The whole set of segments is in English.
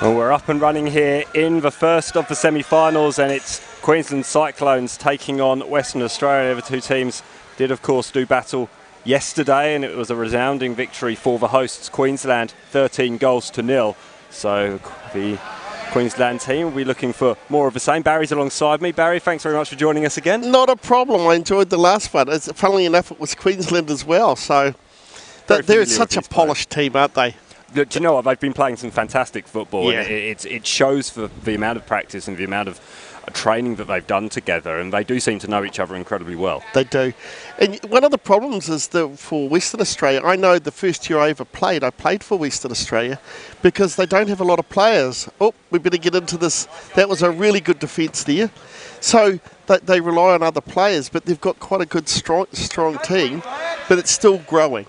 Well, we're up and running here in the first of the semi-finals, and it's Queensland Cyclones taking on Western Australia. The two teams did, of course, do battle yesterday, and it was a resounding victory for the hosts, Queensland, 13 goals to 0. So the Queensland team will be looking for more of the same. Barry's alongside me. Barry, thanks very much for joining us again. Not a problem. I enjoyed the last one. Funnily enough, it was Queensland as well. So they're such a polished team, aren't they? Do you know what? They've been playing some fantastic football. Yeah. And it shows for the amount of practice and the amount of training that they've done together, and they do seem to know each other incredibly well. They do. And one of the problems is that for Western Australia, I know the first year I ever played, I played for Western Australia because they don't have a lot of players. Oh, we better get into this. That was a really good defence there. So they rely on other players, but they've got quite a good, strong team, but it's still growing.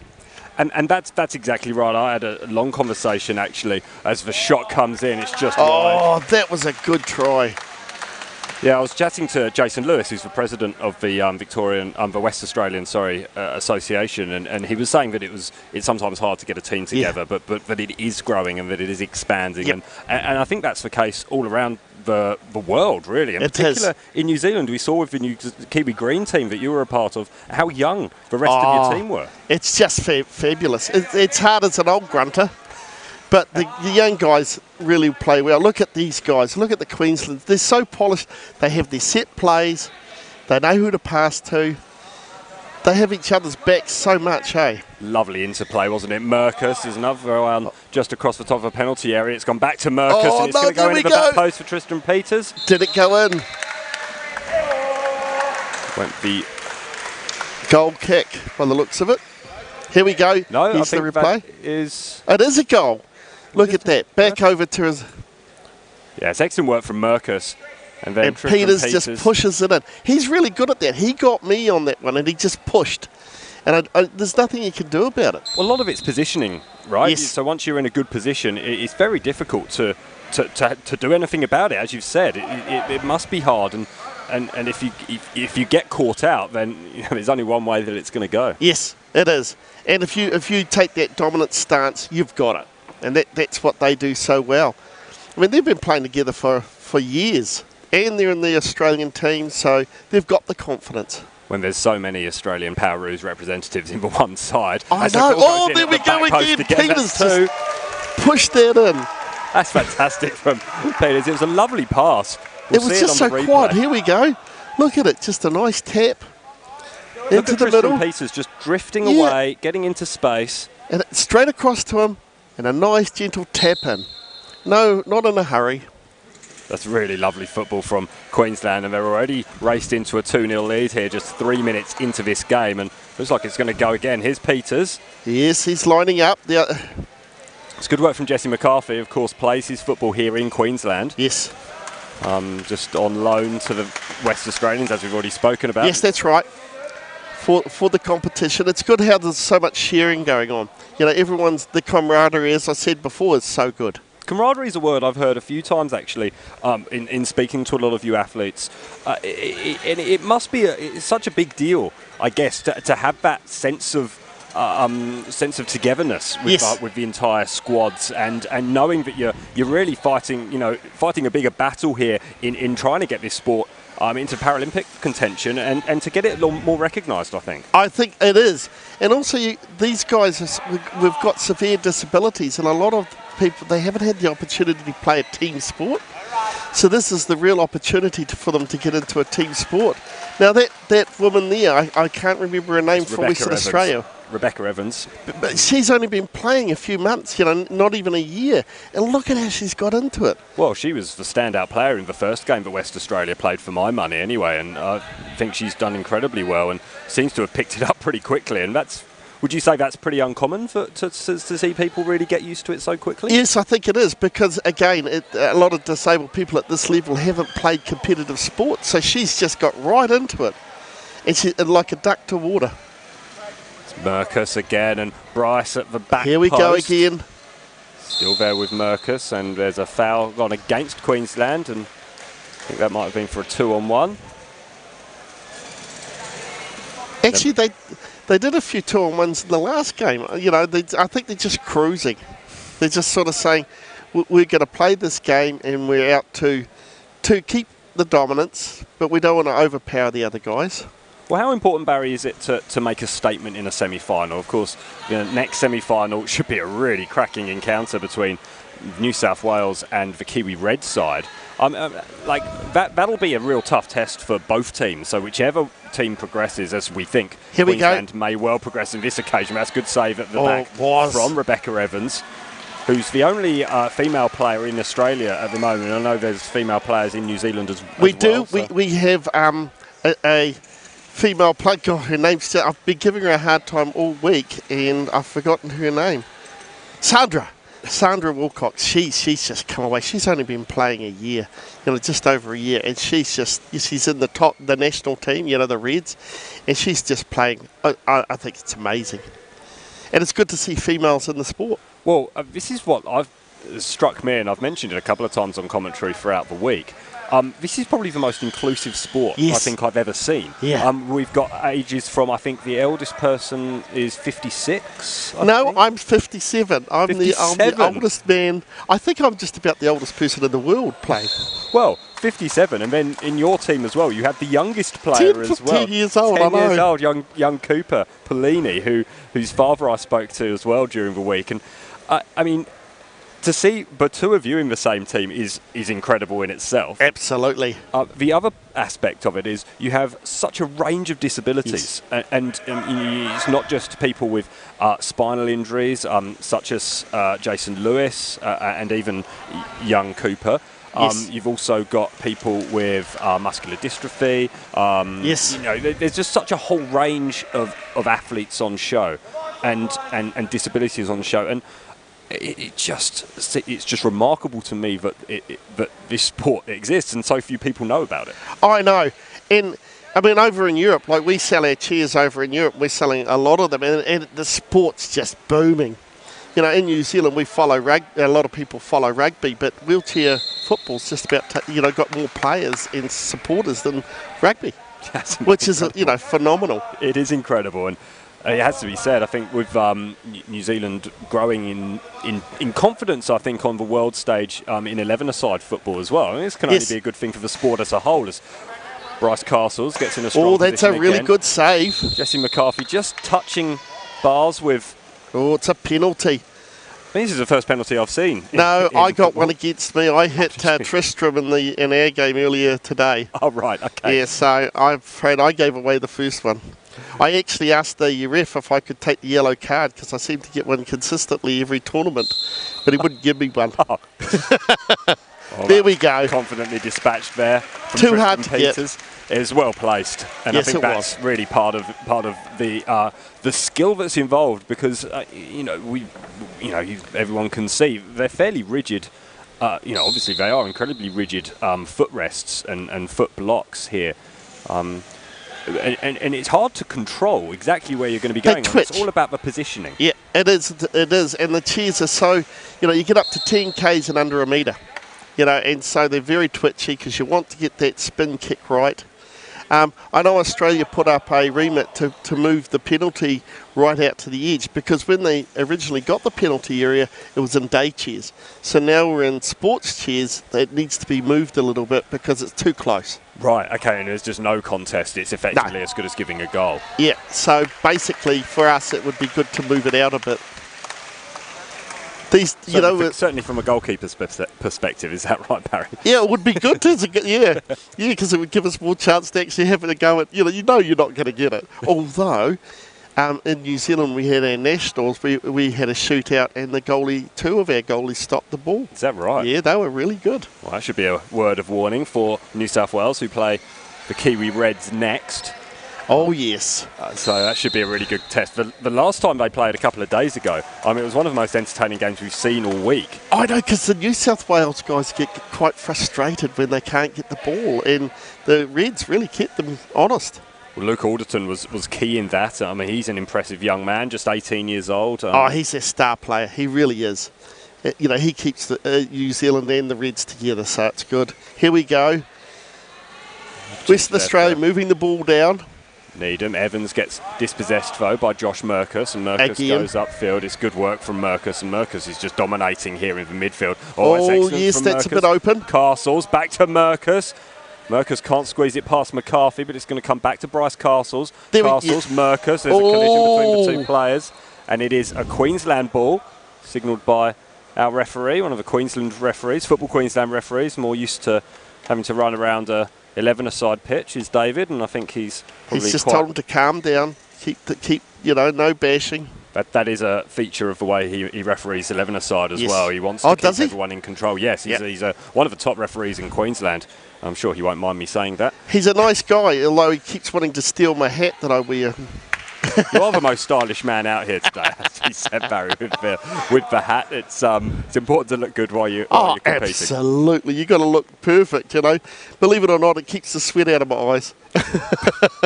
And that's exactly right. I had a long conversation, actually, as the shot comes in. It's just wide. That was a good try. Yeah, I was chatting to Jason Lewis, who's the president of the the West Australian, Association, and he was saying that it's sometimes hard to get a team together, but that it is growing and that it is expanding, and I think that's the case all around the world, really. In particular, in New Zealand, we saw with the new Kiwi Green team that you were a part of how young the rest of your team were. It's just fabulous. It's hard as an old grunter. But the young guys really play well. Look at these guys. Look at the Queensland. They're so polished. They have their set plays. They know who to pass to. They have each other's backs so much, hey? Lovely interplay, wasn't it? Merkus is another one just across the top of the penalty area. It's gone back to Merkus, and it's going to go into the back post for Tristan Peters. Did it go in? Went the goal kick by the looks of it. Here we go. No, here's I think the replay. It is a goal. Look at that. Back over to his... Yeah, it's excellent work from Merkus. And then Peters just pushes it in. He's really good at that. He got me on that one, and he just pushed. And there's nothing you can do about it. Well, a lot of it's positioning, right? Yes. So once you're in a good position, it's very difficult to do anything about it. As you've said, it must be hard. And if you get caught out, then there's only one way that it's going to go. Yes, it is. And if you take that dominant stance, you've got it. And that's what they do so well. I mean, they've been playing together for years. And they're in the Australian team, so they've got the confidence. When there's so many Australian Powerroos representatives in the one side. I know. There we go again. Peters just pushed that in. That's fantastic from Peters. It was a lovely pass. It was just so quiet. Here we go. Look at it. Just a nice tap into the middle. Peters just drifting away, getting into space. And straight across to him. And a nice, gentle tap in. No, not in a hurry. That's really lovely football from Queensland, and they're already raced into a 2-0 lead here, just 3 minutes into this game, and looks like it's going to go again. Here's Peters. Yes, he's lining up. It's good work from Jesse McCarthy, of course, plays his football here in Queensland. Yes. Just on loan to the West Australians, as we've already spoken about. Yes, that's right. For the competition. It's good how there's so much sharing going on. You know, the camaraderie, as I said before, is so good. Camaraderie is a word I've heard a few times, actually, in speaking to a lot of you athletes. It must be it's such a big deal, I guess, to have that sense of togetherness with the entire squads, and knowing that you're really fighting a bigger battle here in trying to get this sport into Paralympic contention and to get it more recognised, I think. I think it is. And also, these guys, we've got severe disabilities, and a lot of people, they haven't had the opportunity to play a team sport. So this is the real opportunity for them to get into a team sport. Now, that woman there, I can't remember her name, from Western Australia. Rebecca Evans. But she's only been playing a few months, not even a year. And look at how she's got into it. Well, she was the standout player in the first game that West Australia played, for my money anyway, and I think she's done incredibly well and seems to have picked it up pretty quickly. And would you say that's pretty uncommon to see people really get used to it so quickly? Yes, I think it is, because, again, a lot of disabled people at this level haven't played competitive sport, so she's just got right into it. And she's like a duck to water. Merkus again, and Bryce at the back. Here we go again. Still there with Merkus, and there's a foul gone against Queensland, and I think that might have been for a 2-on-1. Actually, they did a few 2-on-1s in the last game. I think they're just cruising. They're just sort of saying, we're going to play this game and we're out to keep the dominance, but we don't want to overpower the other guys. Well, how important, Barry, is it to make a statement in a semi-final? Of course, the next semi-final should be a really cracking encounter between New South Wales and the Kiwi Red side. That'll be a real tough test for both teams. So whichever team progresses, as we think, Here we Queensland go. may well progress in this occasion. That's a good save at the back was. from Rebecca Evans, who's the only female player in Australia at the moment. I know there's female players in New Zealand as well. We do. We have a female player. God, her name's... I've been giving her a hard time all week, and I've forgotten her name. Sandra Wilcox. She's just come away. She's only been playing a year, just over a year, and she's in the national team, the Reds, and she's just playing. I think it's amazing, and it's good to see females in the sport. Well, this is what struck me, and I've mentioned it a couple of times on commentary throughout the week. This is probably the most inclusive sport I think I've ever seen. Yeah. We've got ages from, I think the eldest person is 56. I'm 57. I'm 57. the oldest man. I think I'm just about the oldest person in the world playing. Well, 57, and then in your team as well, you had the youngest player as well. 10 years old, 10 I know. years old, young Cooper Polini, whose father I spoke to as well during the week. And to see the two of you in the same team is incredible in itself. Absolutely. The other aspect of it is you have such a range of disabilities, and it's not just people with spinal injuries, such as Jason Lewis and even young Cooper. You've also got people with muscular dystrophy. There's just such a whole range of athletes on show, and disabilities on show, and it's just remarkable to me that this sport exists and so few people know about it. I know, and over in Europe, like we sell our chairs over in Europe, we're selling a lot of them, and the sport's just booming. In New Zealand, we follow rugby. A lot of people follow rugby, but wheelchair football's just about got more players and supporters than rugby, which is phenomenal. It is incredible, and it has to be said. I think with New Zealand growing in confidence, I think on the world stage in 11-a-side football as well. This can only be a good thing for the sport as a whole. As Bryce Castles gets in a strong position. That's a really good save. Jesse McCarthy just touching bars with. Oh, it's a penalty. This is the first penalty I've seen. No, I got one against me. I hit Tristram in our game earlier today. Oh, right, okay. Yeah, so I'm afraid I gave away the first one. I actually asked the ref if I could take the yellow card because I seem to get one consistently every tournament, but he wouldn't give me one. There we go. Confidently dispatched there. Too hard to get. It was well placed, and I think that's really part of the skill that's involved because everyone can see they're fairly rigid. Obviously they are incredibly rigid footrests and foot blocks here. And it's hard to control exactly where you're going to be going. It's all about the positioning. Yeah, it is. And the chairs are so, you get up to 10 Ks in under a metre, and so they're very twitchy because you want to get that spin kick right. I know Australia put up a remit to move the penalty right out to the edge because when they originally got the penalty area, it was in day chairs. So now we're in sports chairs. It needs to be moved a little bit because it's too close. Right, okay, and there's just no contest. It's effectively as good as giving a goal. Yeah, so basically for us it would be good to move it out a bit. Certainly from a goalkeeper's perspective, is that right, Barry? Yeah, it would be good to, because it would give us more chance to actually have a go at, you're not going to get it. Although, in New Zealand we had our nationals, we had a shootout and two of our goalies stopped the ball. Is that right? Yeah, they were really good. Well, that should be a word of warning for New South Wales, who play the Kiwi Reds next. Oh, yes. So that should be a really good test. The last time they played a couple of days ago, it was one of the most entertaining games we've seen all week. I know, because the New South Wales guys get quite frustrated when they can't get the ball, and the Reds really kept them honest. Well, Luke Alderton was key in that. He's an impressive young man, just 18 years old. He's a star player. He really is. He keeps the New Zealand and the Reds together, so it's good. Here we go. Western Australia moving the ball down. Needham. Evans gets dispossessed, though, by Josh Merkus, and Merkus goes upfield. It's good work from Merkus, and Merkus is just dominating here in the midfield. Oh, yes, that's Merkus. A bit open. Castles, back to Merkus. Merkus can't squeeze it past McCarthy, but it's going to come back to Bryce Castles. Merkus, there's a collision between the two players, and it is a Queensland ball, signalled by our referee, one of the Queensland referees, Football Queensland referees, more used to having to run around a 11-a-side pitch is David, and I think he's just told him to calm down, keep no bashing. That is a feature of the way he referees 11-a-side as well. He wants to keep everyone in control. Yes, he's one of the top referees in Queensland. I'm sure he won't mind me saying that. He's a nice guy, although he keeps wanting to steal my hat that I wear. You're the most stylish man out here today, as he said, Barry, with the hat. It's important to look good while you're competing. Absolutely. You've got to look perfect, Believe it or not, it keeps the sweat out of my eyes.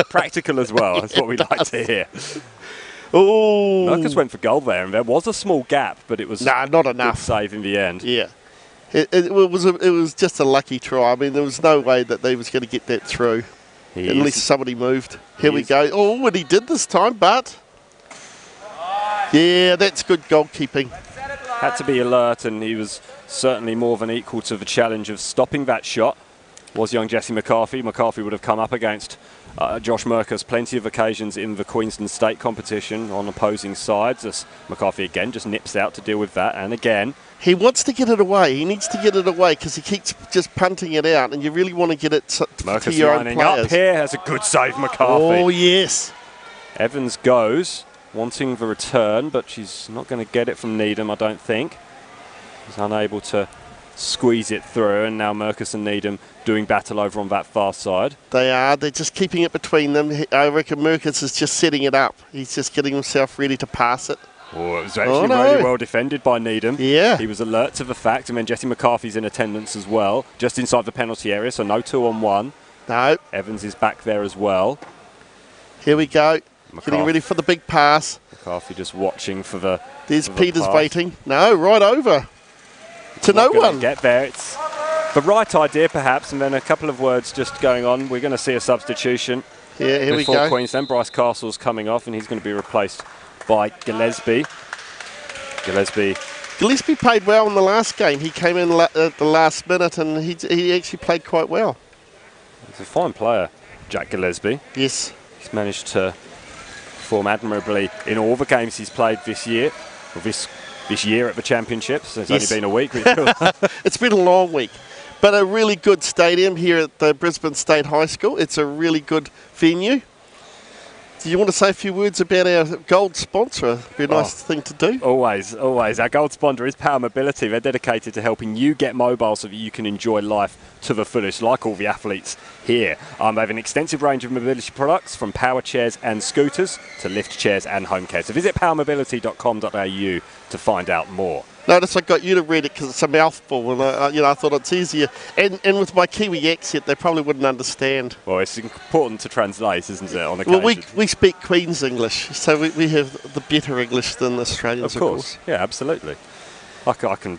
Practical as well. That's what we like to hear. Oh, Merkus went for goal there, and there was a small gap, but it was not enough. Good save in the end. Yeah. It was just a lucky try. I mean, there was no way that they was going to get that through. At least somebody moved. Here we go. Oh, and he did this time, but... Yeah, that's good goalkeeping. Had to be alert, and he was certainly more than equal to the challenge of stopping that shot. Was young Jesse McCarthy. McCarthy would have come up against Josh Merkus plenty of occasions in the Queensland State competition on opposing sides. As McCarthy again just nips out to deal with that, and again... He wants to get it away. He needs to get it away because he keeps just punting it out, and you really want to get it to your own players. Up here has a good save, McCarthy. Oh, yes. Evans goes, wanting the return, but she's not going to get it from Needham, I don't think. He's unable to squeeze it through, and now Merkus and Needham doing battle over on that far side. They are. They're just keeping it between them. I reckon Merkus is just setting it up. He's just getting himself ready to pass it. Oh, it was actually really well defended by Needham. Yeah. He was alert to the fact, and then Jesse McCarthy's in attendance as well, just inside the penalty area, so no 2-on-1. No. Evans is back there as well. Here we go. Getting ready for the big pass. McCarthy just watching for the... There's Peters waiting. No, right over. To no one. Get there. It's the right idea, perhaps, and then a couple of words just going on. We're going to see a substitution. Yeah, here we go. Before Queensland, Bryce Castle's coming off, and he's going to be replaced by Gillespie. Gillespie played well in the last game. He came in at the last minute, and he actually played quite well. He's a fine player, Jack Gillespie. Yes. He's managed to perform admirably in all the games he's played this year, or this year at the Championships. It's only been a week. It's been a long week. But a really good stadium here at the Brisbane State High School. It's a really good venue. Do you want to say a few words about our gold sponsor? It'd be a nice thing to do. Always. Our gold sponsor is Power Mobility. They're dedicated to helping you get mobile so that you can enjoy life to the fullest, like all the athletes here. They have an extensive range of mobility products, from power chairs and scooters to lift chairs and home care. So visit powermobility.com.au to find out more. Notice I got you to read it because it's a mouthful, and I thought it's easier. And with my Kiwi accent, they probably wouldn't understand. Well, it's important to translate, isn't it, on occasion? Well, we speak Queen's English, so we have the better English than Australians, of course. Yeah, absolutely. I can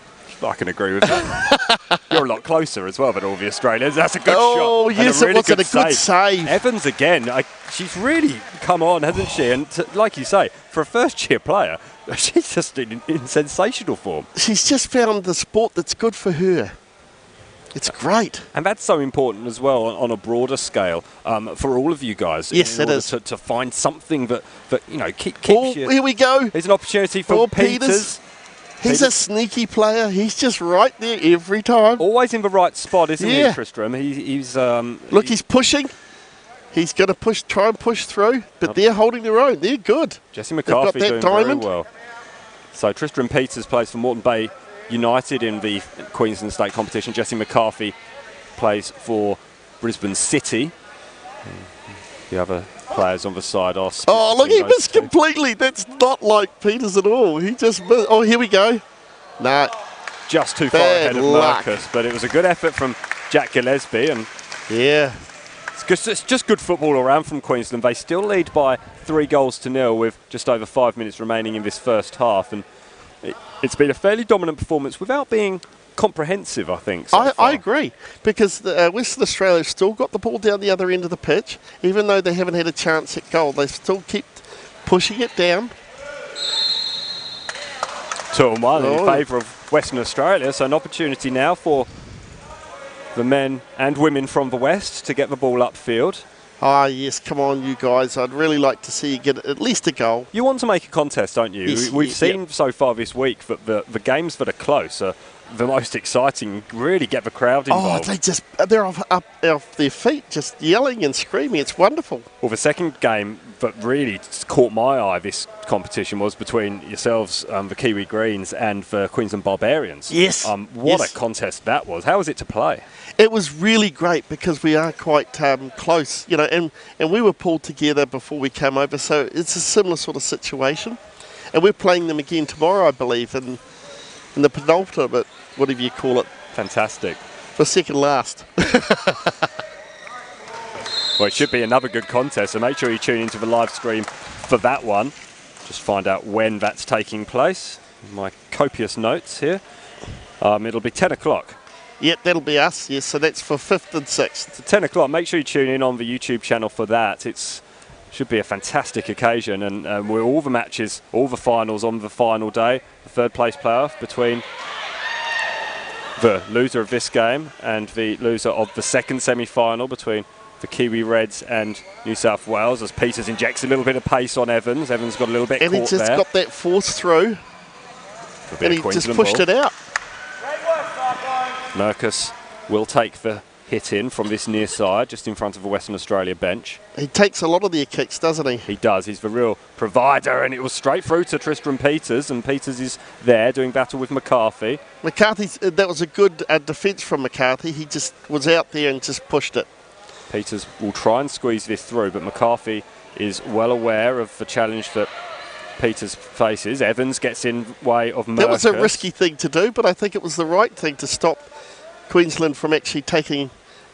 agree with that. You're a lot closer as well than all the Australians. That's a good shot. Oh, yes, it was a good save. Evans again. She's really come on, hasn't she? And like you say, for a first-year player, she's just in sensational form. She's just found the sport that's good for her. It's great. And that's so important as well on a broader scale for all of you guys. Yes, it is. To find something that keeps you... Here we go. There's an opportunity for Peters. He's a sneaky player. He's just right there every time. Always in the right spot, isn't he, Tristram? He's look, he's pushing. He's going to try and push through, but they're holding their own. They're good. Jesse McCarthy doing very well. So Tristram Peters plays for Moreton Bay United in the Queensland State competition. Jesse McCarthy plays for Brisbane City. The other players on the side are... Oh, look, he missed completely. That's not like Peters at all. He just missed. Oh, here we go. Nah. Just too far ahead of Merkus, but it was a good effort from Jack Gillespie. And yeah. It's just good football around from Queensland. They still lead by 3-0 with just over 5 minutes remaining in this first half. And it's been a fairly dominant performance without being comprehensive, I think. So I agree, because Western Australia still got the ball down the other end of the pitch. Even though they haven't had a chance at goal, they still keep pushing it down. 2-1 in favour of Western Australia, so an opportunity now for the men and women from the West to get the ball upfield. Ah, yes, come on, you guys. I'd really like to see you get at least a goal. You want to make a contest, don't you? Yes, We've seen so far this week that the games that are close are the most exciting, really get the crowd involved. Oh, they're up off their feet, just yelling and screaming. It's wonderful. Well, the second game that really caught my eye this competition was between yourselves, the Kiwi Greens, and the Queensland Barbarians. Yes. What a contest that was. How was it to play? It was really great because we are quite close, you know, and we were pulled together before we came over, so it's a similar sort of situation. And we're playing them again tomorrow, I believe, in the penultimate, whatever you call it. Fantastic. For second last. Well, it should be another good contest, so make sure you tune into the live stream for that one. Just find out when that's taking place. My copious notes here. It'll be 10 o'clock. Yep, that'll be us, yes, so that's for 5th and 6th. So 10 o'clock, make sure you tune in on the YouTube channel for that. It should be a fantastic occasion, and we're all the matches, all the finals on the final day, the third place playoff between the loser of this game and the loser of the second semi-final between the Kiwi Reds and New South Wales, as Peters injects a little bit of pace on Evans. Evans got a little bit caught there. And he just got that force through, and he just pushed it out. Merkus will take the hit in from this near side, just in front of the Western Australia bench. He takes a lot of their kicks, doesn't he? He does. He's the real provider, and it was straight through to Tristram Peters, and Peters is there doing battle with McCarthy. That was a good defence from McCarthy. He just was out there and just pushed it. Peters will try and squeeze this through, but McCarthy is well aware of the challenge that Peters faces. Evans gets in way of Merkus. That was a risky thing to do, but I think it was the right thing to stop Queensland from actually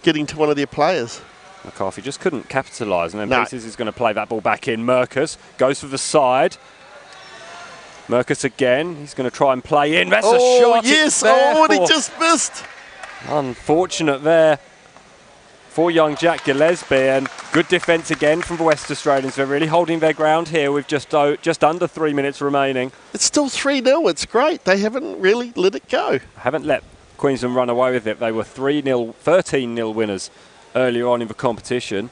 getting to one of their players. McCarthy just couldn't capitalise, and then Peters is going to play that ball back in. Merkus goes for the side. Merkus again. He's going to try and play in. That's a shot. Yes. And he just missed. Unfortunate there for young Jack Gillespie, and good defence again from the West Australians. They're really holding their ground here with just under 3 minutes remaining. It's still 3-0. It's great. They haven't really let it go. Haven't let Queensland run away with it. They were 13-0 winners earlier on in the competition.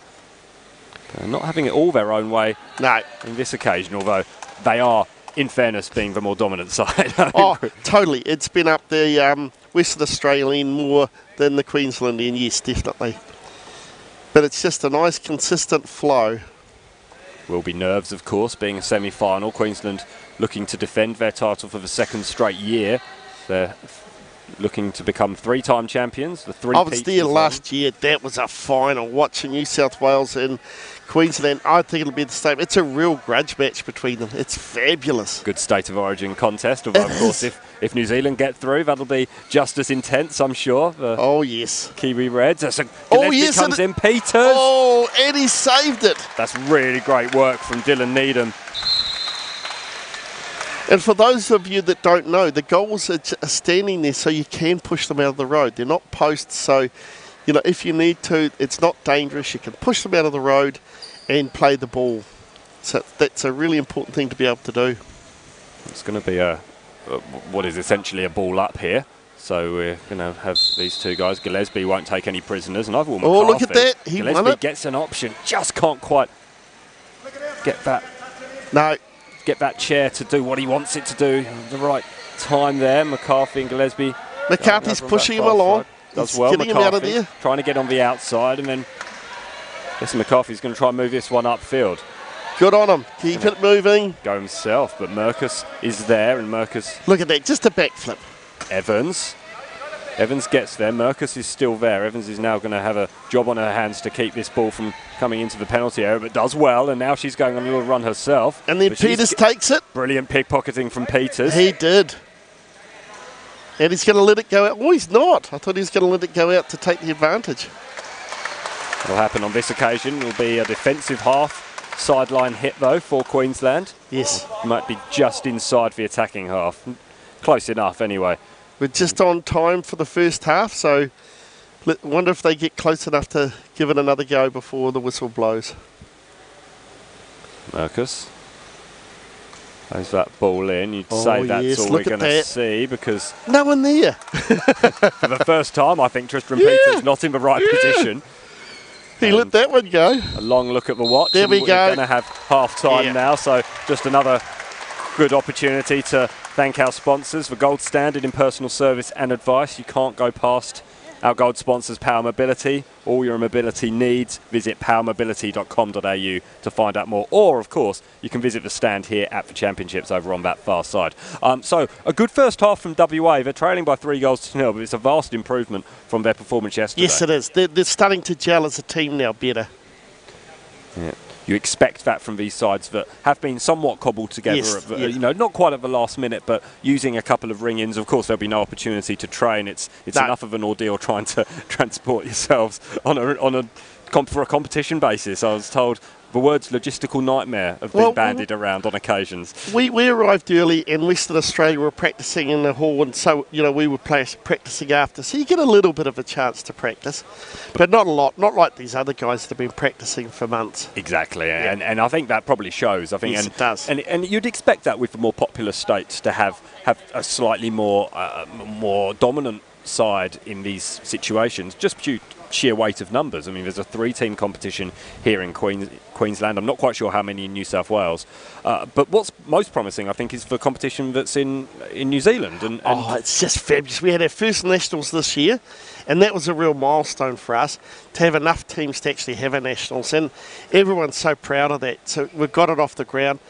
They're not having it all their own way in this occasion, although they are, in fairness, being the more dominant side. Oh, totally. It's been up the Western Australian more than the Queenslandian, yes, definitely. But it's just a nice, consistent flow. Will be nerves, of course, being a semi-final. Queensland looking to defend their title for the second straight year. They're looking to become three-time champions. I was there last year. That was a final. Watching New South Wales and Queensland, I think it'll be the same. It's a real grudge match between them. It's fabulous. Good state of origin contest. Although, of course, if New Zealand get through, that'll be just as intense, I'm sure. Oh, yes. Kiwi Reds. Gillespie comes in. Peters. Oh, and he saved it. That's really great work from Dylan Needham. And for those of you that don't know, the goals are standing there so you can push them out of the road. They're not posts, so you know if you need to, it's not dangerous. You can push them out of the road and play the ball. So that's a really important thing to be able to do. It's going to be what is essentially a ball up here. So we're going to have these two guys. Gillespie won't take any prisoners, and McCarthy. Oh, look at that! He Gillespie won it. Gets an option, just can't quite get that. No. Get that chair to do what he wants it to do. The right time there. McCarthy and Gillespie. McCarthy's pushing him along. Does well. Getting him out of there. Trying to get on the outside, and then I guess McCarthy's going to try and move this one upfield. Good on him. Keep it moving. Go himself, but Merkus is there, and Merkus. Look at that, just a backflip. Evans gets there. Merkus is still there. Evans is now going to have a job on her hands to keep this ball from coming into the penalty area, but does well, and now she's going on a little run herself. And then Peters takes it. Brilliant pickpocketing from Peters. He did. And he's going to let it go out. Oh, he's not. I thought he was going to let it go out to take the advantage. What'll happen on this occasion will be a defensive half sideline hit, though, for Queensland. Yes. Might be just inside the attacking half. Close enough, anyway. We're just on time for the first half, so wonder if they get close enough to give it another go before the whistle blows. Marcus. There's that ball in. You'd say that's all we're going to see because... No one there. For the first time, I think Tristram Peters not in the right position. He let that one go. A long look at the watch. There we go. We're going to have half-time now, so just another good opportunity to thank our sponsors. The gold standard in personal service and advice. You can't go past our gold sponsors, Power Mobility. All your mobility needs, visit powermobility.com.au to find out more. Or, of course, you can visit the stand here at the Championships over on that far side. So, a good first half from WA. They're trailing by 3-0, but it's a vast improvement from their performance yesterday. Yes, it is. They're starting to gel as a team now better. Yeah. You expect that from these sides that have been somewhat cobbled together, Yes, not quite at the last minute, but using a couple of ring-ins. Of course, there'll be no opportunity to train. It's enough of an ordeal trying to transport yourselves for a competition basis. I was told the words logistical nightmare have been bandied around on occasions. We arrived early in Western Australia. We were practising in the hall, and so we were practising after. So you get a little bit of a chance to practice, but not a lot. Not like these other guys that have been practising for months. Exactly, and I think that probably shows. I think, yes, it does. And you'd expect that with the more populous states to have a slightly more dominant side in these situations, just due sheer weight of numbers. I mean, there's a 3-team competition here in Queensland. I'm not quite sure how many in New South Wales. But what's most promising, I think, is the competition that's in New Zealand. And it's just fabulous. We had our first nationals this year, and that was a real milestone for us to have enough teams to actually have a nationals. And everyone's so proud of that. So we've got it off the ground.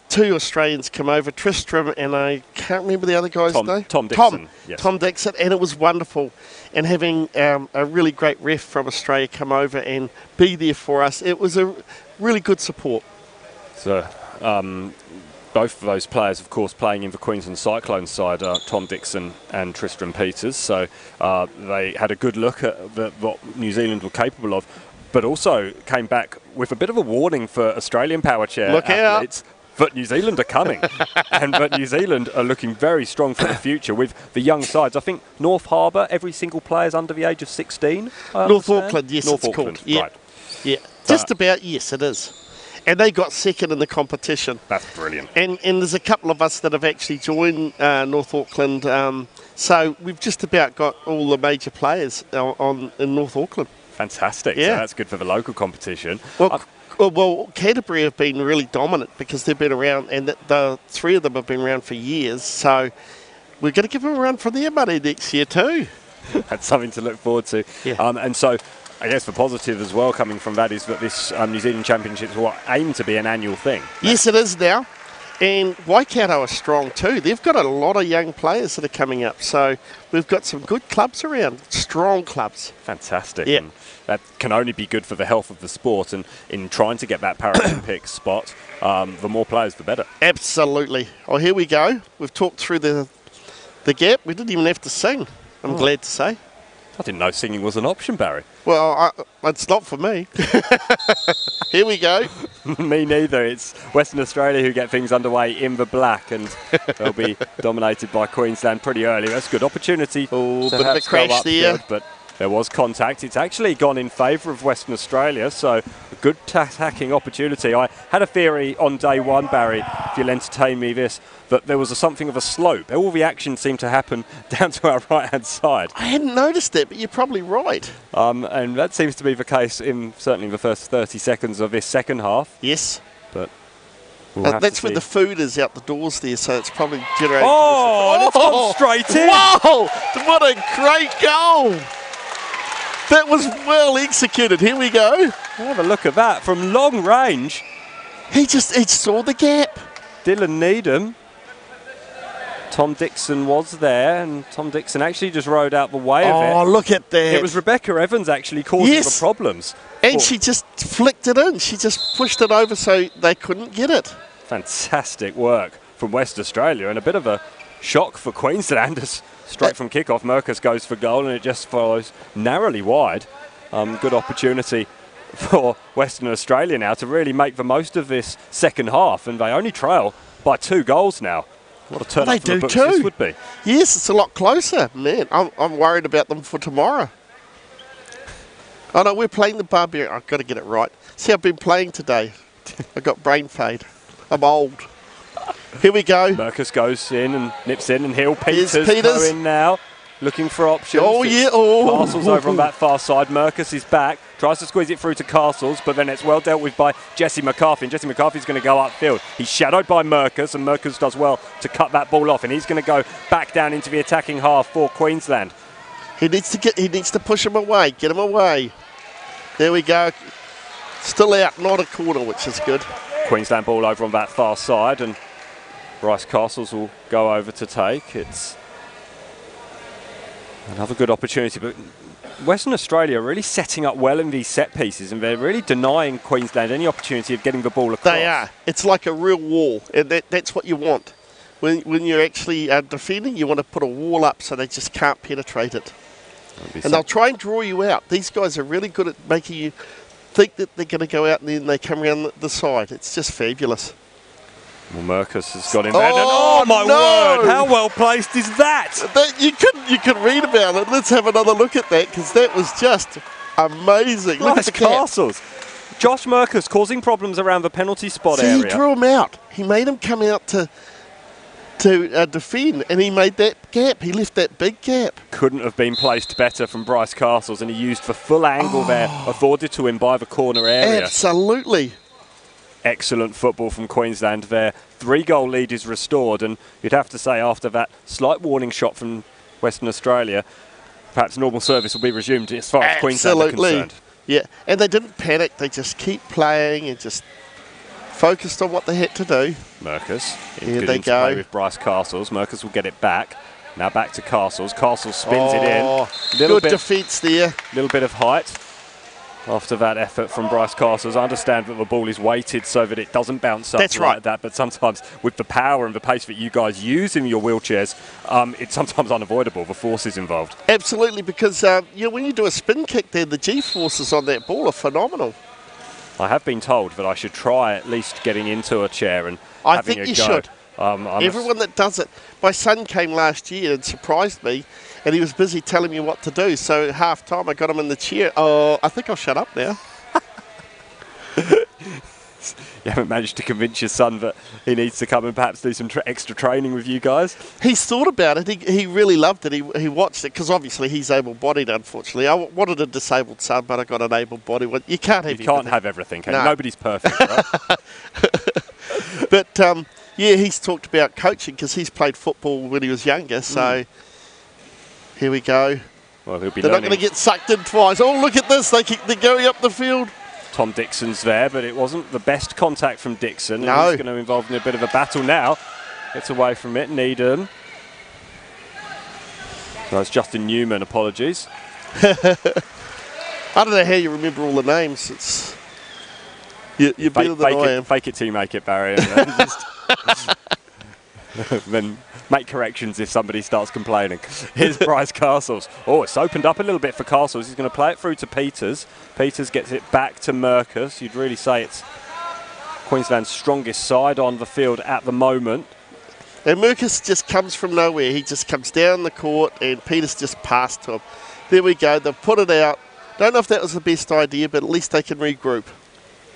2 Australians come over, Tristram and I can't remember the other guy's name. Tom Dixon. Yes. Tom Dixon, and it was wonderful. And having a really great ref from Australia come over and be there for us, it was a really good support. So both of those players, of course, playing in the Queensland Cyclones side, Tom Dixon and Tristram Peters. So they had a good look at what New Zealand were capable of, but also came back with a bit of a warning for Australian power chair athletes. But New Zealand are coming, but New Zealand are looking very strong for the future with the young sides. I think North Harbour, every single player is under the age of 16. North Auckland, yes, North it's Auckland, called. Yeah. Right. Yeah, just about, yes, it is. And they got second in the competition. That's brilliant. And there's a couple of us that have actually joined North Auckland. So we've just about got all the major players in North Auckland. Fantastic. Yeah. So that's good for the local competition. Well, Canterbury have been really dominant because they've been around, and the 3 of them have been around for years. So we're going to give them a run for their money next year too. That's something to look forward to. Yeah. And so I guess the positive as well coming from that is that this New Zealand Championships will aim to be an annual thing. Yes, it is now. And Waikato are strong too. They've got a lot of young players that are coming up. So we've got some good clubs around, strong clubs. Fantastic. Yeah. And that can only be good for the health of the sport. And in trying to get that Paralympic spot, the more players, the better. Absolutely. Oh, here we go. We've talked through the gap. We didn't even have to sing, I'm glad to say. I didn't know singing was an option, Barry. Well, it's not for me. Here we go. Me neither. It's Western Australia who get things underway in the black, and they'll be dominated by Queensland pretty early. That's a good opportunity. Oh, bit of a crash there. But there was contact. It's actually gone in favour of Western Australia, so a good attacking opportunity. I had a theory on day one, Barry, if you'll entertain me this, that there was something of a slope. All the action seemed to happen down to our right-hand side. I hadn't noticed it, but you're probably right. And that seems to be the case in certainly the first 30 seconds of this second half. Yes. But we'll that's where the food is out the doors there, so it's probably generating... Oh, it's gone straight in. Wow! What a great goal! That was well executed. Here we go. Have a look at that from long range. He saw the gap. Dylan Needham. Tom Dixon was there, and Tom Dixon actually just rode out the way of it. Oh, look at that. It was Rebecca Evans actually causing the problems. And she just flicked it in. She just pushed it over so they couldn't get it. Fantastic work from West Australia, and a bit of a shock for Queenslanders. Straight from kickoff, Merkus goes for goal, and it just follows narrowly wide. Good opportunity for Western Australia now to really make the most of this second half, and they only trail by 2 goals now. What a turn Well, up they for the do books too. this would be. Yes, it's a lot closer. Man, I'm worried about them for tomorrow. Oh no, we're playing the Barbarian. I've got to get it right. See, I've been playing today. I got brain fade. I'm old. Here we go. Merkus goes in and nips in, and Hill. Here's Peters Peters. go in now, looking for options. Oh, It's yeah. Oh. Castles over on that far side. Merkus is back, tries to squeeze it through to Castles, but then it's well dealt with by Jesse McCarthy. And Jesse McCarthy's going to go upfield. He's shadowed by Merkus, and Merkus does well to cut that ball off. And he's going to go back down into the attacking half for Queensland. He needs to push him away. Get him away. There we go. Still out, not a corner, which is good. Queensland ball over on that far side, and Bryce Castles will go over to take. It's another good opportunity, but Western Australia are really setting up well in these set pieces, and they're really denying Queensland any opportunity of getting the ball across. They are. It's like a real wall, and that's what you want. When you're actually defending, you want to put a wall up so they just can't penetrate it. And they'll try and draw you out. These guys are really good at making you think that they're going to go out, and then they come around the side. It's just fabulous. Well, Merkus has got in there. Oh, My no. word! How well placed is that? You can read about it. Let's have another look at that, because that was just amazing. Look at the Castles. Josh Merkus causing problems around the penalty spot area. He drew him out. He made him come out to defend, and he made that gap. He left that big gap. Couldn't have been placed better from Bryce Castles, and he used the full angle there afforded to him by the corner area. Absolutely. Excellent football from Queensland there. 3-goal lead is restored, and you'd have to say after that slight warning shot from Western Australia, perhaps normal service will be resumed as far as Queensland are concerned. Yeah, and they didn't panic. They just keep playing and just focused on what they had to do. Merkus, Here good they interplay go. with Bryce Castles. Merkus will get it back. Now back to Castles. Castles spins it in. Good defence there. Little bit of height after that effort from Bryce Castles. I understand that the ball is weighted so that it doesn't bounce up like that, but sometimes with the power and the pace that you guys use in your wheelchairs, it's sometimes unavoidable, the forces involved. Absolutely, because when you do a spin kick there, the G-forces on that ball are phenomenal. I have been told that I should try at least getting into a chair and I having think a you go. should. Everyone that does it. My son came last year and surprised me, and he was busy telling me what to do. So half time I got him in the chair. Oh, I think I'll shut up now. You haven't managed to convince your son that he needs to come and perhaps do some extra training with you guys? He's thought about it. He really loved it. He watched it because obviously he's able-bodied, unfortunately. I wanted a disabled son, but I got an able-bodied one. You can't have everything. No. Nobody's perfect, right? But, yeah, he's talked about coaching because he's played football when he was younger. So here we go. Well, he'll be They're not going to get sucked in twice. Oh, look at this. They're going up the field. Tom Dixon's there, but it wasn't the best contact from Dixon. No. And he's going to involve in a bit of a battle now. Gets away from it, Needham. No, it's Justin Newman, apologies. I don't know how you remember all the names. It's you're better than I am. Fake it till you make it, Barry. And then, then make corrections if somebody starts complaining. Here's Bryce Castles. Oh, it's opened up a little bit for Castles. He's going to play it through to Peters. Peters gets it back to Merkus. You'd really say it's Queensland's strongest side on the field at the moment. And Merkus just comes from nowhere. He just comes down the court, and Peters just passed to him. There we go. They've put it out. Don't know if that was the best idea, but at least they can regroup.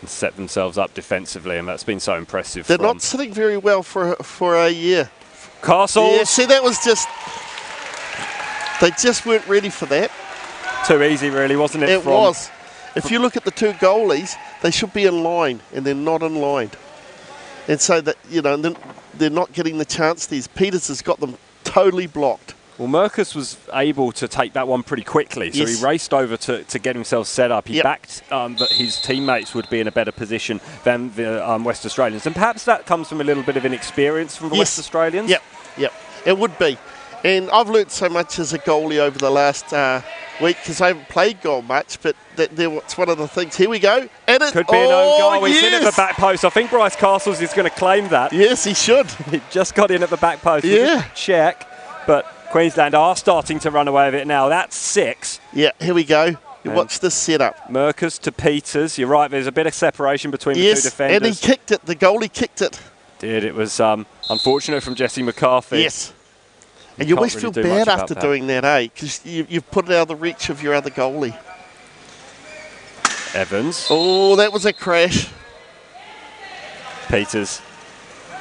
And set themselves up defensively, and that's been so impressive. They're not sitting very well for a year. Castles. Yeah, see, that was just... They just weren't ready for that. Too easy, really, wasn't it? It was. If you look at the two goalies, they should be in line, and they're not in line. And so that they're not getting the chance. Peters has got them totally blocked. Well, Merkus was able to take that one pretty quickly, so he raced over to get himself set up. He backed that his teammates would be in a better position than the West Australians. And perhaps that comes from a little bit of inexperience from the West Australians. Yep, it would be. And I've learnt so much as a goalie over the last week because I haven't played goal much, but it's one of the things. Here we go. And it could be an own goal. He's in at the back post. I think Bryce Castles is going to claim that. Yes, he should. He just got in at the back post. Yeah. Check. But Queensland are starting to run away with it now. That's 6. Yeah, here we go. Watch this setup. Merkus to Peters. You're right, there's a bit of separation between the two defenders. And he kicked it. The goalie kicked it. It was Unfortunate from Jesse McCarthy. Yes. And you always really feel do much bad about after that. doing that, eh? Because you've put it out of the reach of your other goalie. Evans. Oh, that was a crash. Peters.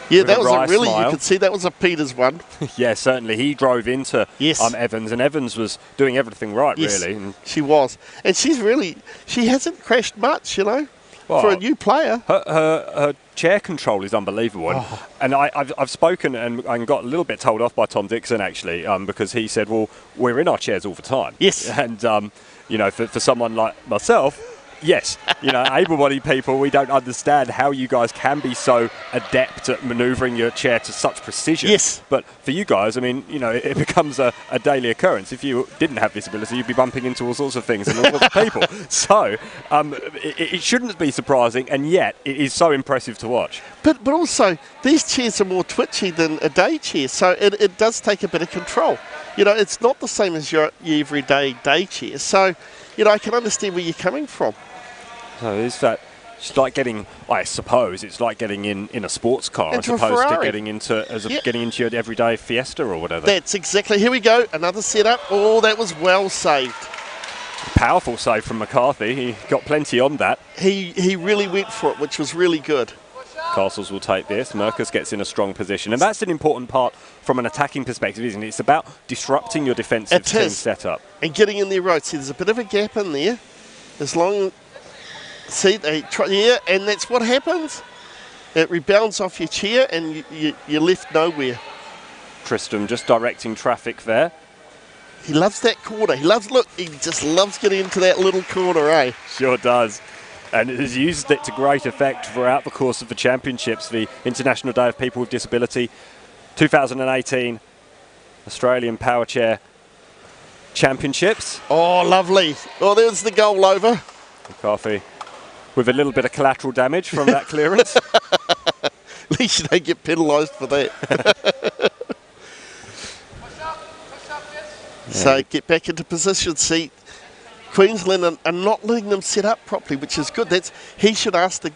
Yeah, With that a was wry a really, smile. you could see that was a Peters one. Yeah, certainly. He drove into Yes. Evans, and Evans was doing everything right, Yes, really. And she was. And she hasn't crashed much, you know, for a new player. her chair control is unbelievable. And I've spoken and got a little bit told off by Tom Dixon, actually, because he said, well, we're in our chairs all the time. Yes. And, you know, for someone like myself, yes, you know, able-bodied people, we don't understand how you guys can be so adept at manoeuvring your chair to such precision. Yes. But for you guys, I mean, you know, it becomes a daily occurrence. If you didn't have this ability, you'd be bumping into all sorts of things and all sorts of people. So it shouldn't be surprising, and yet it is so impressive to watch. But also, these chairs are more twitchy than a day chair, so it does take a bit of control. You know, it's not the same as your everyday day chair. So, you know, I can understand where you're coming from. So is that it's like getting? I suppose it's like getting in a sports car Into as a opposed to Ferrari. getting into your everyday Fiesta or whatever. That's exactly. Here we go. Another setup. Oh, that was well saved. Powerful save from McCarthy. He got plenty on that. He really went for it, which was really good. Castles will take this. Merkus gets in a strong position, and that's an important part from an attacking perspective, isn't it? It's about disrupting your defensive team setup and getting in their road. See, there's a bit of a gap in there. As long, see, they try, yeah, and that's what happens. It rebounds off your chair, and you're left nowhere. Tristram just directing traffic there. He loves that corner. He just loves getting into that little corner, eh? Sure does. And has used it to great effect throughout the course of the championships, the International Day of People with Disability 2018 Australian Power Chair Championships. Oh, lovely. Oh, there's the goal over. McCarthy with a little bit of collateral damage from that clearance. At least you don't get penalised for that. So get back into position. See, Queensland are not letting them set up properly, which is good. He should ask the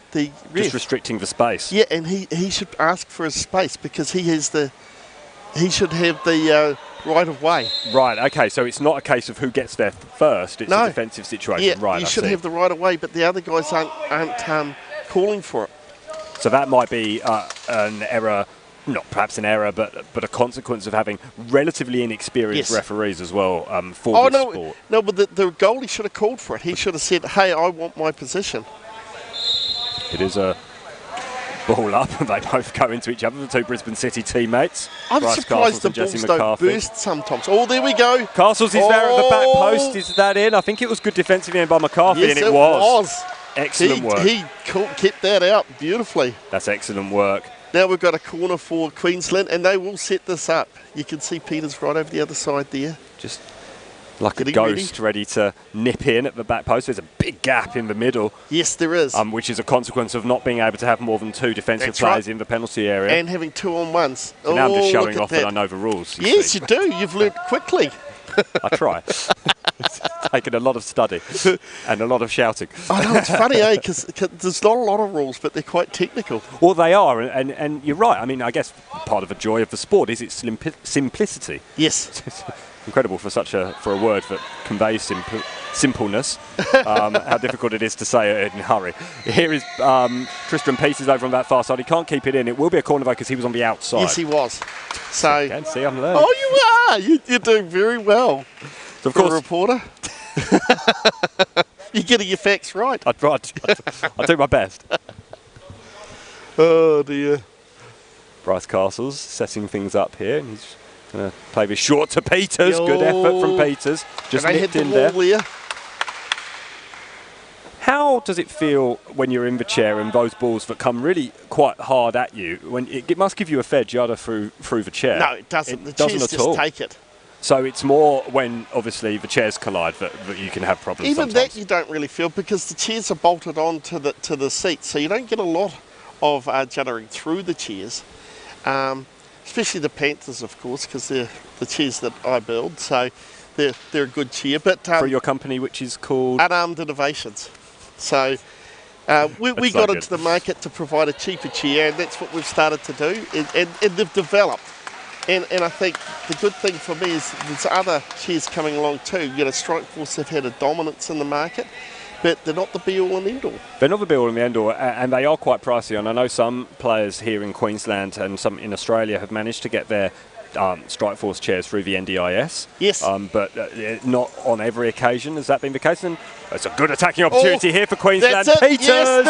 ref. Just restricting the space. Yeah, and he should ask for his space because he should have the right of way. Right, okay, so it's not a case of who gets there first, it's a defensive situation. Yeah, right, you should have the right of way, but the other guys aren't calling for it. So that might be an error, not perhaps an error, but a consequence of having relatively inexperienced referees as well for this sport. No, but the goalie should have called for it. He should have said, hey, I want my position. It is a ball up, and they both go into each other, the two Brisbane City teammates. I'm Bryce surprised Castles the and Jesse balls don't McCarthy. burst sometimes. Oh, there we go. Castles is there at the back post. Is that in? I think it was good defensive end by McCarthy, Yes, and it was. He Excellent work. kept that out beautifully. That's excellent work. Now we've got a corner for Queensland, and they will set this up. You can see Peters right over the other side there. Just like Getting a ghost ready to nip in at the back post. There's a big gap in the middle. Yes, there is. Which is a consequence of not being able to have more than two defensive players in the penalty area. And having 2-on-1s. So now I'm just showing look off at that I know the rules. Yes, you do. You've learnt quickly. I try. It's taken a lot of study and a lot of shouting. I know, it's funny, eh? Because there's not a lot of rules, but they're quite technical. Well, they are, and you're right. I mean, I guess part of the joy of the sport is its simplicity. Yes. Incredible for a word that conveys simpleness. How difficult it is to say it in a hurry. Here is Tristram Peters over on that far side. He can't keep it in. It will be a corner though because he was on the outside. Yes, he was. So you can see I'm learning. Oh, you are. You're doing very well. So of for course, a reporter. You're getting your facts right. I do my best. Oh dear. Bryce Castles setting things up here. And he's going to play this short to Peters. Good effort from Peters. Just nipped in there. How does it feel when you're in the chair and those balls that come really quite hard at you? When it must give you a fair judder through the chair. No, it doesn't. The doesn't chairs at all. just take it. So it's more when obviously the chairs collide that you can have problems. Even sometimes. that you don't really feel because the chairs are bolted on to the seats, so you don't get a lot of juddering through the chairs. Especially the Panthers, of course, because they're the chairs that I build, so they're a good chair. But for your company, which is called Unarmed Innovations. So We got into the market to provide a cheaper chair, and that's what we've started to do, and they've developed. And I think the good thing for me is there's other chairs coming along too. You know, Strikeforce have had a dominance in the market, but they're not the be-all and end-all. They're not the be-all and the end-all, and they are quite pricey. And I know some players here in Queensland and some in Australia have managed to get their Strikeforce chairs through the NDIS. Yes. But not on every occasion has that been the case. And it's a good attacking opportunity here for Queensland. That's it. Peters! Yes,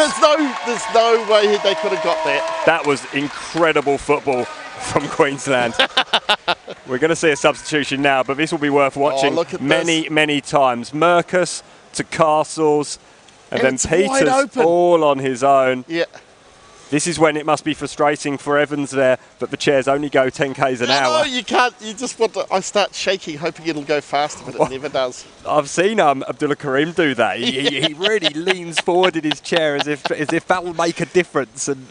there's no way they could have got that. That was incredible football from Queensland. We're going to see a substitution now, but this will be worth watching many times. Merkus to Castles, and then Peters all on his own. Yeah. This is when it must be frustrating for Evans there, but the chairs only go 10 k's an hour. No, you can't. You just want to. I start shaking, hoping it'll go faster, but it never does. I've seen Abdullah Karim do that. He really leans forward in his chair as if that will make a difference, and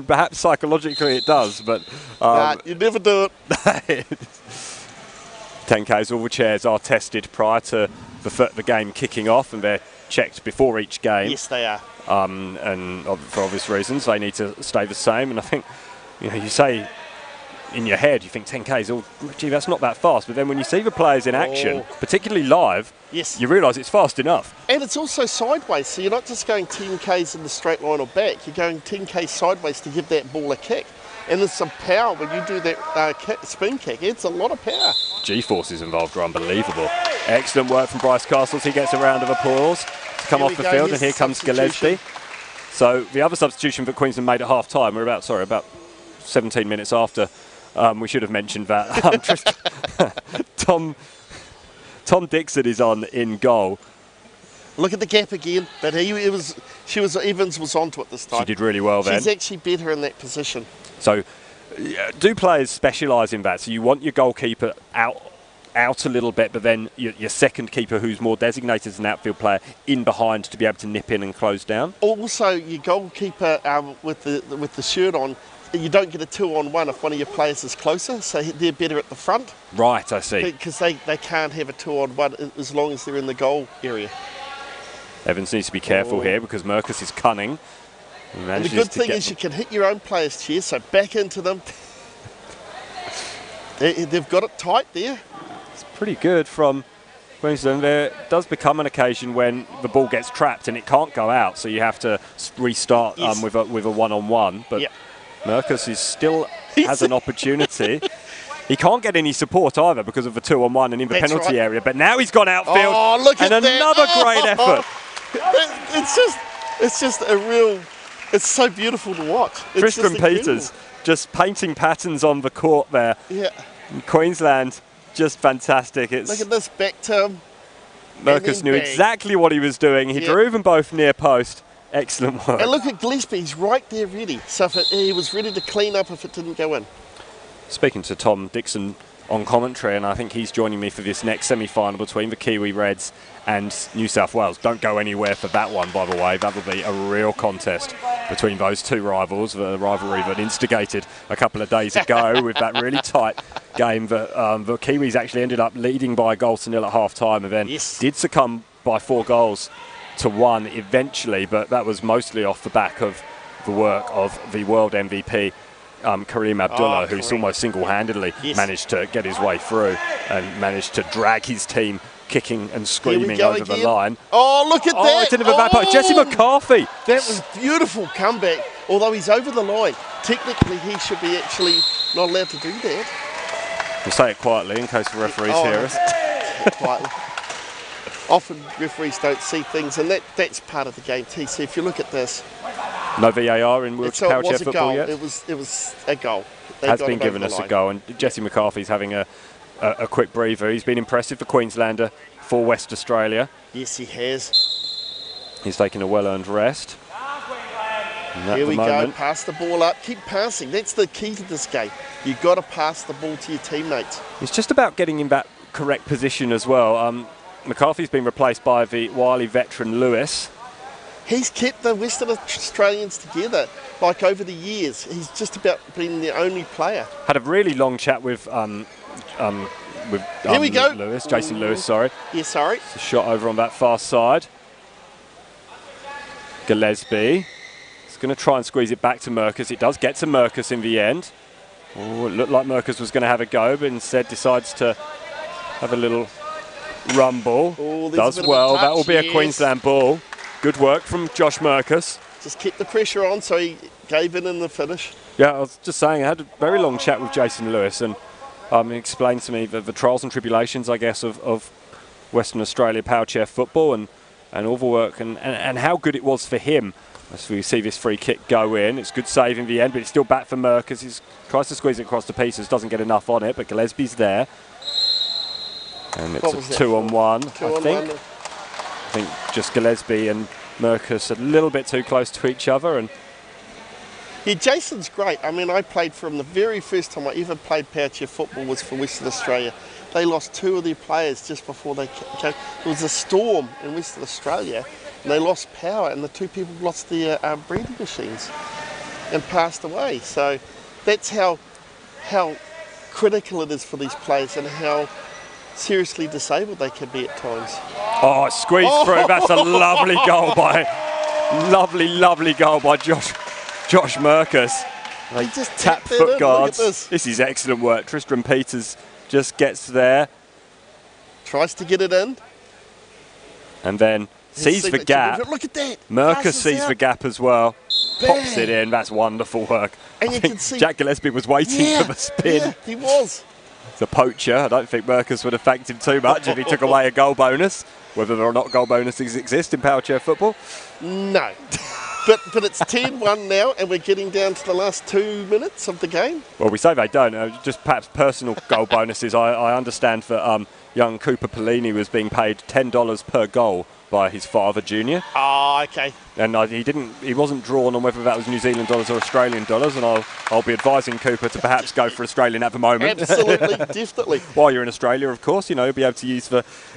perhaps psychologically it does, but nah, you never do it. 10 k's, all the chairs are tested prior to the game kicking off, and they're checked before each game. Yes, they are. And for obvious reasons, they need to stay the same. And I think, you say in your head, you think 10 k's, oh, gee, that's not that fast. But then when you see the players in action, particularly live, yes, you realise it's fast enough. And it's also sideways, so you're not just going 10 k's in the straight line or back. You're going 10 k's sideways to give that ball a kick. And there's some power when you do that spin kick. It's a lot of power. G-forces involved are unbelievable. Excellent work from Bryce Castles. He gets a round of applause to come off the field, and here comes Gillespie. So the other substitution that Queensland made at half-time, we're about 17 minutes after. We should have mentioned that. Tom Dixon is on in goal. Look at the gap again, but Evans was onto it this time. She did really well then. She's actually better in that position. So do players specialise in that? So you want your goalkeeper out a little bit, but then your second keeper, who's more designated as an outfield player, in behind to be able to nip in and close down? Also, your goalkeeper with the shirt on, you don't get a 2-on-1 if one of your players is closer, so they're better at the front. Right, I see. Because they can't have a 2-on-1 as long as they're in the goal area. Evans needs to be careful here because Merkus is cunning. And the good thing is you can hit your own players' chairs, so back into them. They've got it tight there. It's pretty good from Queensland. There does become an occasion when the ball gets trapped and it can't go out, so you have to restart with a one-on-one. But Merkus still has an opportunity. He can't get any support either because of the 2-on-1 and in the penalty area. But now he's gone outfield. Oh, look at another great effort. It's just a real. It's so beautiful to watch. Tristan Peters just painting patterns on the court there. Yeah. And Queensland, just fantastic. Look at this, back to him. Merkus knew exactly what he was doing. He drew them both near post. Excellent work. And look at Gillespie, he's right there ready. So he was ready to clean up if it didn't go in. Speaking to Tom Dixon on commentary, and I think he's joining me for this next semi-final between the Kiwi Reds and New South Wales. Don't go anywhere for that one, by the way. That will be a real contest between those two rivals, the rivalry that instigated a couple of days ago with that really tight game that the Kiwis actually ended up leading by a goal to nil at half-time, and then did succumb by 4 goals to 1 eventually, but that was mostly off the back of the work of the world MVP, Kareem Abdullah, who's almost single-handedly managed to get his way through and managed to drag his team kicking and screaming over the line. Oh, look at that. It's into the back post. Jesse McCarthy. That was beautiful comeback. Although he's over the line, technically he should be actually not allowed to do that. We'll say it quietly in case the referees hear us. Quietly. Often referees don't see things, and that's part of the game too. So if you look at this. No VAR in wheelchair football yet? It was a goal. Has been given us a goal, and Jesse McCarthy's having a quick breather. He's been impressive for Queenslander for West Australia. Yes, he has. He's taking a well-earned rest. Here we go, pass the ball up, keep passing. That's the key to this game. You've got to pass the ball to your teammates. It's just about getting in that correct position as well. McCarthy's been replaced by the wily veteran Lewis. He's kept the Western Australians together, like over the years. He's just about been the only player. Had a really long chat with Here we go. Lewis, Jason Lewis, sorry. Yeah, sorry. It's a shot over on that far side. Gillespie. He's going to try and squeeze it back to Merkus. It does get to Merkus in the end. Oh, it looked like Merkus was going to have a go, but instead decides to have a little rumble. Oh, does well. That will be a Queensland ball. Good work from Josh Merkus. Just kept the pressure on, so he gave in the finish. Yeah, I was just saying, I had a very long chat with Jason Lewis, and he explained to me the trials and tribulations, I guess, of Western Australia power chair football and all the work and how good it was for him. As we see this free kick go in, it's good save in the end, but it's still back for Merkus. He tries to squeeze it across the pieces, doesn't get enough on it, but Gillespie's there. And it's a 2-on-1, I think. I think just Gillespie and Merkus a little bit too close to each other. And yeah, Jason's great. I mean, I played for him. The very first time I ever played power chair football was for Western Australia. They lost 2 of their players just before they came. There was a storm in Western Australia, and they lost power, and the 2 people lost their breathing machines and passed away. So that's how critical it is for these players and how seriously disabled they can be at times. Oh, squeezed through. That's a lovely goal by lovely goal by Josh Merkus. They just tap foot guards. This is excellent work. Tristram Peters just gets there. Tries to get it in. And then sees the gap. Look at that. Merkus sees the gap as well. Bang. Pops it in. That's wonderful work. And you can see Jack Gillespie was waiting for the spin. Yeah, he was. It's a poacher. I don't think Merkus would have thanked him too much if he took away a goal bonus. Whether or not goal bonuses exist in power chair football. No. But it's 10-1 now, and we're getting down to the last 2 minutes of the game. Well, we say they don't. Just perhaps personal goal bonuses. I understand that young Cooper Pellini was being paid $10 per goal by his father, Junior. Oh, okay. And he wasn't drawn on whether that was New Zealand dollars or Australian dollars, and I'll be advising Cooper to perhaps go for Australian at the moment. Absolutely, definitely. While you're in Australia, of course, you'll be able to use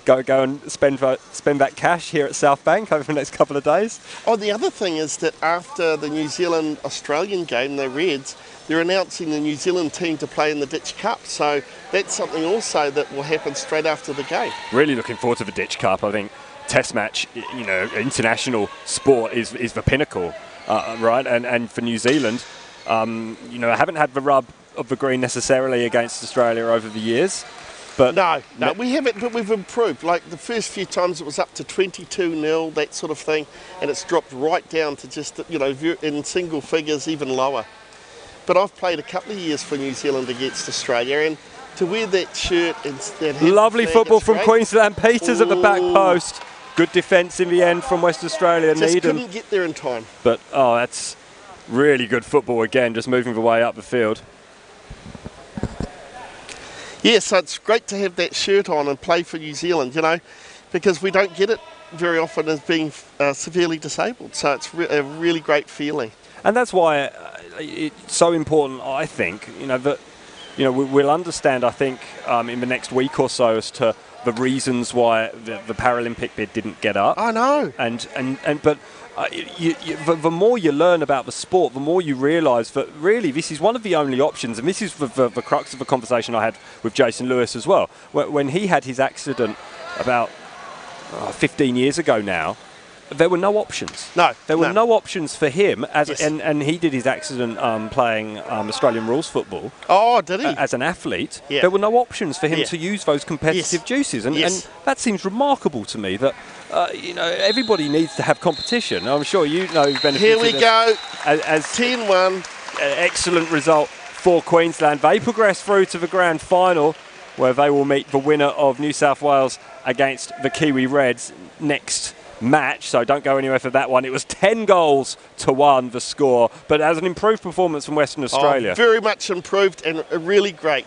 go and spend that cash here at South Bank over the next couple of days. Oh, the other thing is that after the New Zealand-Australian game, the Reds, they're announcing the New Zealand team to play in the Ditch Cup, so that's something also that will happen straight after the game. Really looking forward to the Ditch Cup. I think Test match, international sport is the pinnacle, right? And for New Zealand, I haven't had the rub of the green necessarily against Australia over the years. But no, we haven't, but we've improved. Like the first few times it was up to 22-0, that sort of thing, and it's dropped right down to just, in single figures, even lower. But I've played a couple of years for New Zealand against Australia, and to wear that shirt and that lovely football from Queensland. Peters at the back post. Good defence in the end from West Australia. Just couldn't get there in time. But, that's really good football again, just moving the way up the field. Yeah, so it's great to have that shirt on and play for New Zealand, because we don't get it very often as being severely disabled. So it's a really great feeling. And that's why it's so important, I think, that we'll understand, I think, in the next week or so as to the reasons why the Paralympic bid didn't get up. I know. But the more you learn about the sport, the more you realise that really this is one of the only options, and this is the crux of the conversation I had with Jason Lewis as well. When he had his accident about 15 years ago now, there were no options. There were no options for him, and he did his accident playing Australian rules football. Oh, did he? As an athlete, there were no options for him to use those competitive juices, and that seems remarkable to me. That everybody needs to have competition. I'm sure benefited. Here we go. As 10-1, excellent result for Queensland. They progress through to the grand final, where they will meet the winner of New South Wales against the Kiwi Reds next match, so don't go anywhere for that one. It was 10-1 the score, but as an improved performance from Western Australia. Very much improved and really great.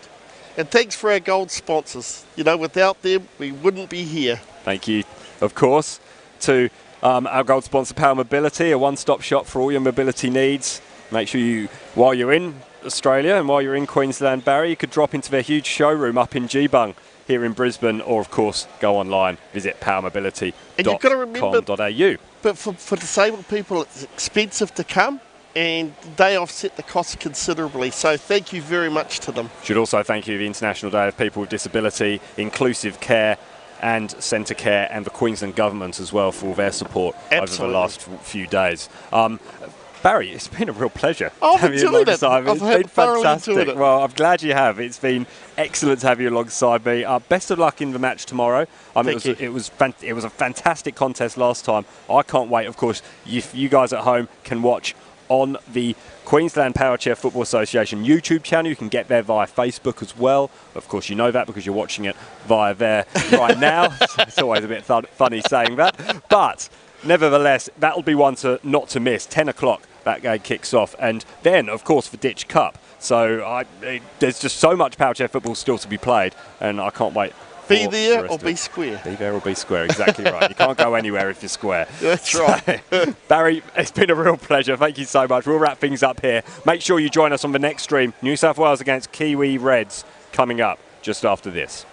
And thanks for our gold sponsors. Without them, we wouldn't be here. Thank you, of course, to our gold sponsor, Power Mobility, a one-stop shop for all your mobility needs. Make sure while you're in Australia and while you're in Queensland, Barry, you could drop into their huge showroom up in Geebung here in Brisbane, or of course go online, visit powermobility.com.au. But for disabled people, it's expensive to come, and they offset the cost considerably, so thank you very much to them. Should also thank you the International Day of People with Disability, Inclusive Care, and Centre Care and the Queensland Government as well for their support over the last few days. Barry, it's been a real pleasure. Oh, I've enjoyed it. It's been fantastic. Well, I'm glad you have. It's been excellent to have you alongside me. Best of luck in the match tomorrow. It was a fantastic contest last time. I can't wait. Of course, if you guys at home can watch on the Queensland Powerchair Football Association YouTube channel. You can get there via Facebook as well. Of course, you know that because you're watching it via there right now. It's always a bit funny saying that. But nevertheless, that'll be one not to miss. 10 o'clock. That game kicks off, and then, of course, the Ditch Cup. So there's just so much Powerchair football still to be played, and I can't wait. Be there or be square. Be there or be square, exactly right. You can't go anywhere if you're square. That's right. Barry, it's been a real pleasure. Thank you so much. We'll wrap things up here. Make sure you join us on the next stream. New South Wales against Kiwi Reds coming up just after this.